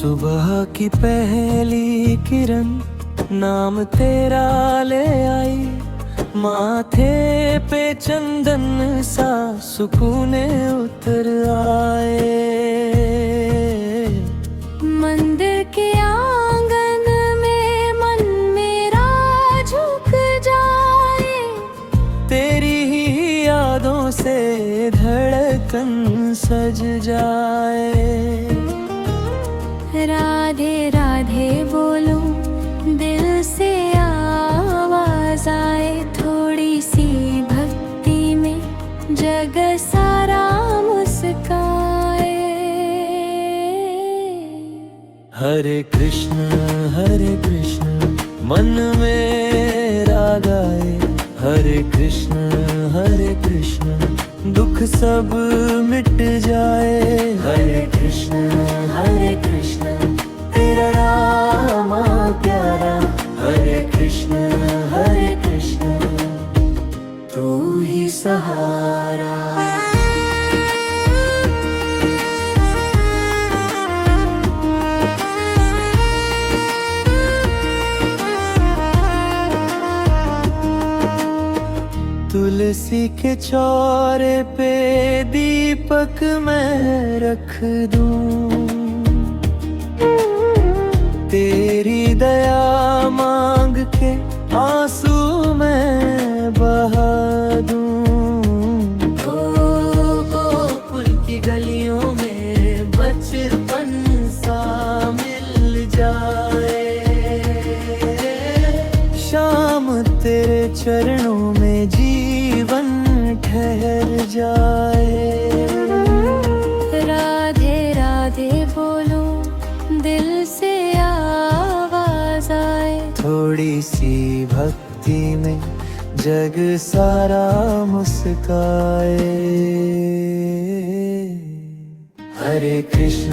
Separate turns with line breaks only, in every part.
सुबह की पहली किरण नाम तेरा ले आई, माथे पे चंदन सा सुकूने उतर आए।
मंदिर के आंगन में मन मेरा झुक जाए,
तेरी ही यादों से धड़कन सज जाए।
राधे राधे बोलूं दिल से आवाज आए, थोड़ी सी भक्ति में जग सारा मुस्काए।
हरे कृष्ण मन मेरा गाए, हरे कृष्ण दुख सब मिट जाए। हरे कृष्ण तेरा नाम प्यारा, हरे कृष्ण तू ही सहारा। तुलसी के चौरे पे दीपक मैं रख दूं, तेरी दया मांग के आंसू मैं बहा दूं। गोकुल की गलियों में बचपन सा मिल जाए, शाम तेरे चरणों में जीवन ठहर जाए।
राधे राधे बोलूं दिल से आवाज आए,
थोड़ी सी भक्ति में जग सारा मुस्काए। हरे कृष्ण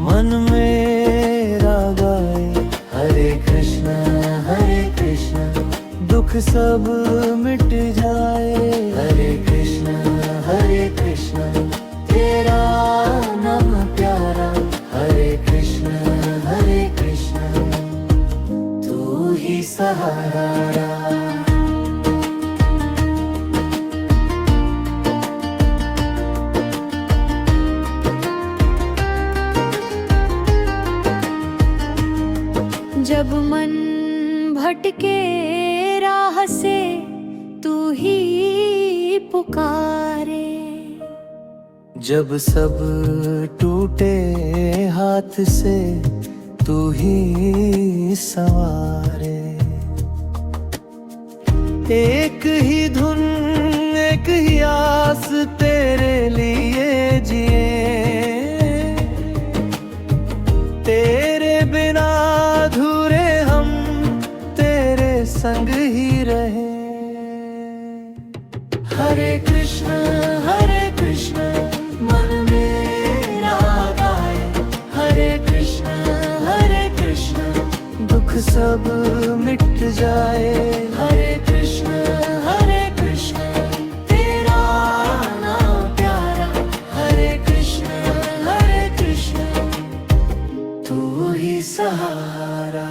मन मेरा गाए, हरे कृष्ण दुख सब मिट जाए। हरे कृष्ण तेरा नाम प्यारा, हरे कृष्ण तू ही सहारा।
जब मन भटके राह से तू ही पुकारे,
जब सब टूटे हाथ से तू ही संवारे। एक ही धुन एक ही आस तेरे लिए जिए, तेरे बिना अधूरे हम तेरे संग ही रहे। हरे कृष्ण मन मेरा गाए, हरे कृष्ण दुख सब मिट जाए। हरे कृष्ण तेरा नाम प्यारा, हरे कृष्ण तू ही सहारा।